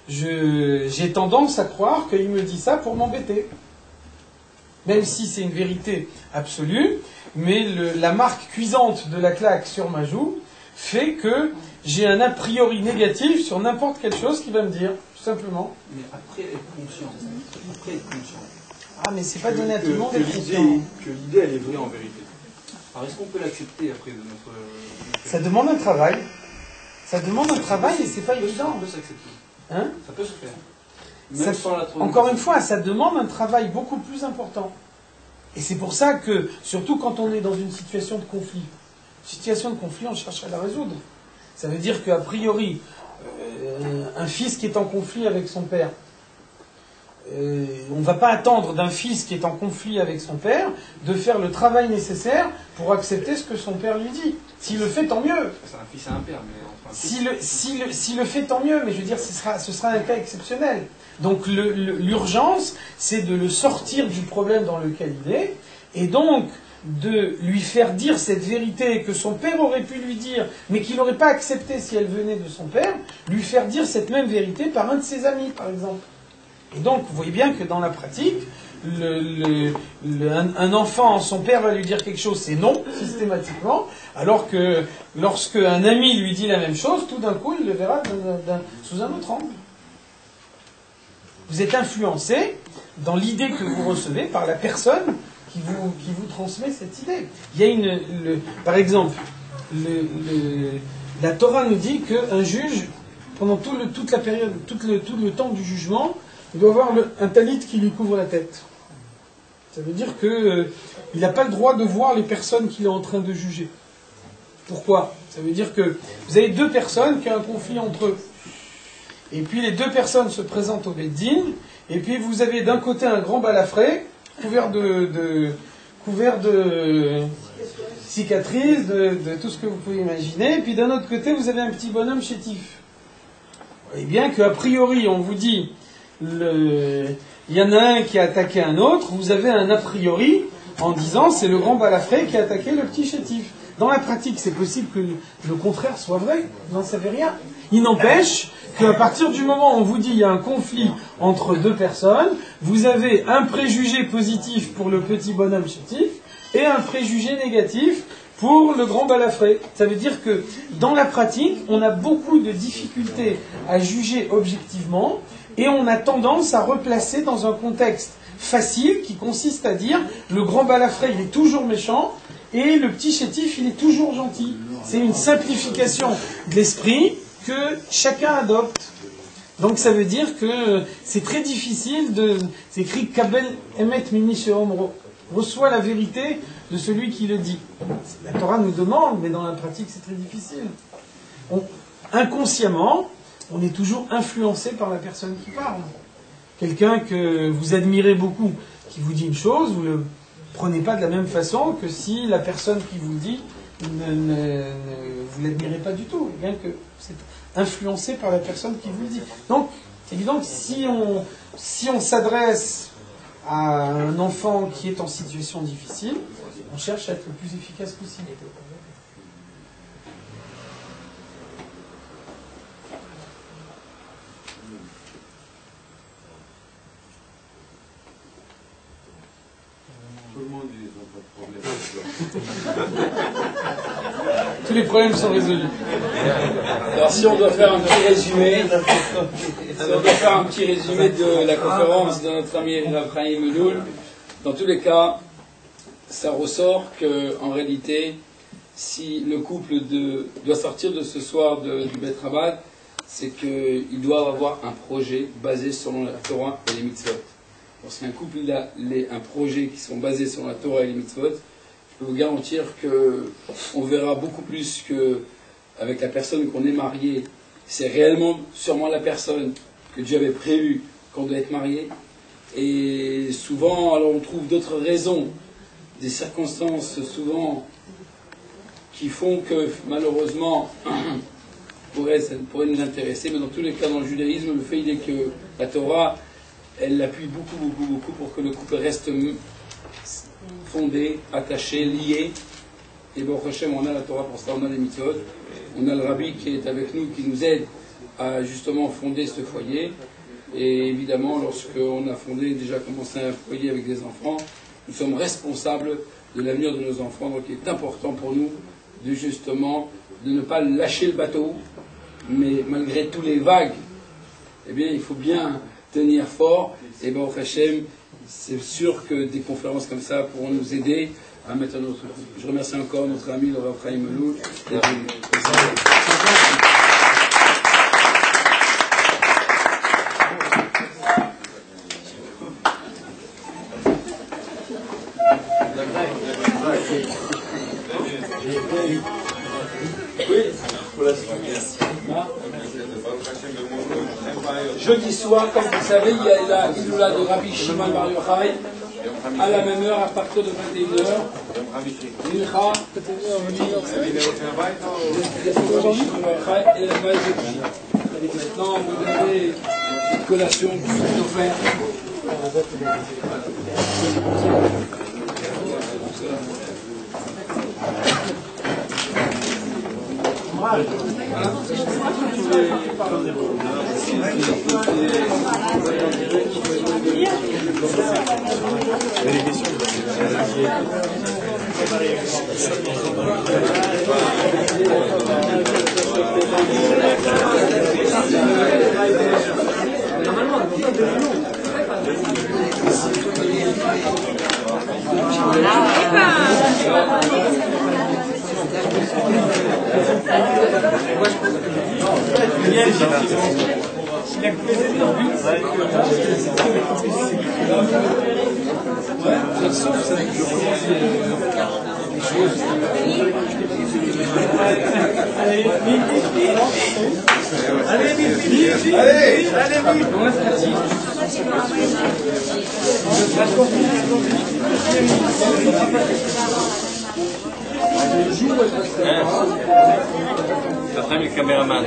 j'ai tendance à croire qu'il me dit ça pour m'embêter. Même si c'est une vérité absolue, mais la marque cuisante de la claque sur ma joue fait que j'ai un a priori négatif sur n'importe quelle chose qu'il va me dire, tout simplement. Mais après être conscient. Ah, mais c'est pas donné à tout le monde d'être conscient. Que l'idée, elle est vraie en vérité. Alors, est-ce qu'on peut l'accepter après de notre... Ça demande un travail. Ça demande un travail et c'est pas évident. Ça peut s'accepter. Hein? Ça peut se faire. Même sans la encore une fois, ça demande un travail beaucoup plus important. Et c'est pour ça que, surtout quand on est dans une situation de conflit, on cherche à la résoudre. Ça veut dire qu'a priori, un fils qui est en conflit avec son père, on ne va pas attendre d'un fils qui est en conflit avec son père de faire le travail nécessaire pour accepter ce que son père lui dit. S'il le fait, tant mieux. C'est un fils et un père, mais enfin... S'il le fait, tant mieux, mais je veux dire, ce sera un cas exceptionnel. Donc l'urgence, c'est de le sortir du problème dans lequel il est, et donc de lui faire dire cette vérité que son père aurait pu lui dire, mais qu'il n'aurait pas accepté si elle venait de son père, lui faire dire cette même vérité par un de ses amis, par exemple. Et donc, vous voyez bien que dans la pratique, un enfant, son père va lui dire quelque chose, c'est non, systématiquement, alors que lorsque un ami lui dit la même chose, tout d'un coup, il le verra sous un autre angle. Vous êtes influencé dans l'idée que vous recevez par la personne qui vous transmet cette idée. Il y a par exemple, la Torah nous dit qu'un juge, pendant toute la période, tout le temps du jugement, il doit avoir un talit qui lui couvre la tête. Ça veut dire qu'il n'a pas le droit de voir les personnes qu'il est en train de juger. Pourquoi? Ça veut dire que vous avez deux personnes qui ont un conflit entre eux. Et puis les deux personnes se présentent au Beddin, et puis vous avez d'un côté un grand balafré, couvert de cicatrices, de tout ce que vous pouvez imaginer, et puis d'un autre côté vous avez un petit bonhomme chétif. Vous voyez bien qu'a priori on vous dit... il y en a un qui a attaqué un autre, vous avez un a priori en disant c'est le grand balafré qui a attaqué le petit chétif. Dans la pratique, c'est possible que le contraire soit vrai, vous n'en savez rien. Il n'empêche qu'à partir du moment où on vous dit il y a un conflit entre deux personnes, vous avez un préjugé positif pour le petit bonhomme chétif et un préjugé négatif pour le grand balafré. Ça veut dire que dans la pratique, on a beaucoup de difficultés à juger objectivement, et on a tendance à replacer dans un contexte facile qui consiste à dire le grand balafré il est toujours méchant et le petit chétif il est toujours gentil. C'est une simplification de l'esprit que chacun adopte. Donc ça veut dire que c'est très difficile de... C'est écrit Kabel Emet Mini Sheomro. reçoit la vérité de celui qui le dit. La Torah nous demande, mais dans la pratique c'est très difficile. Inconsciemment, on est toujours influencé par la personne qui parle. Quelqu'un que vous admirez beaucoup, qui vous dit une chose, vous ne le prenez pas de la même façon que si la personne qui vous le dit, vous ne l'admirez pas du tout, bien que c'est influencé par la personne qui vous le dit. Donc, c'est évident que si on s'adresse à un enfant qui est en situation difficile, on cherche à être le plus efficace possible. Tout le monde dit qu'ils n'ont pas de problème. Tous les problèmes sont résolus. Alors si on doit faire un petit résumé, de la conférence de notre ami Raphaël Meloul, dans tous les cas, ça ressort qu'en réalité, si le couple doit sortir de ce soir du Bet Rabbah, c'est qu'ils doivent avoir un projet basé sur la Torah et les mitzvot. Lorsqu'un couple a un projet qui sont basés sur la Torah et les mitzvot, je peux vous garantir qu'on verra beaucoup plus qu'avec la personne qu'on est marié. C'est réellement sûrement la personne que Dieu avait prévu qu'on doit être marié. Et souvent, alors on trouve d'autres raisons, des circonstances souvent qui font que malheureusement ça pourrait nous intéresser, mais dans tous les cas dans le judaïsme, le fait est que la Torah, elle appuie beaucoup pour que le couple reste fondé, attaché, lié. Et bon, Hachem, on a la Torah pour ça, on a les mitzvot, on a le rabbi qui est avec nous, qui nous aide à justement fonder ce foyer. Et évidemment, lorsqu'on a fondé, déjà commencé un foyer avec des enfants, nous sommes responsables de l'avenir de nos enfants. Donc il est important pour nous de ne pas lâcher le bateau, mais malgré tous les vagues, eh bien il faut bien tenir fort. Et ben au Hachem, c'est sûr que des conférences comme ça pourront nous aider à mettre notre couple. Je remercie encore notre ami le Rav Chaim Meloul. Jeudi soir, comme vous savez, il y a la Iloula de Rabbi Shimon Bar Yochai à la même heure, à partir de 21h. Mincha, et la base de maintenant, vous avez une collation qui est offerte. Allez, le caméraman.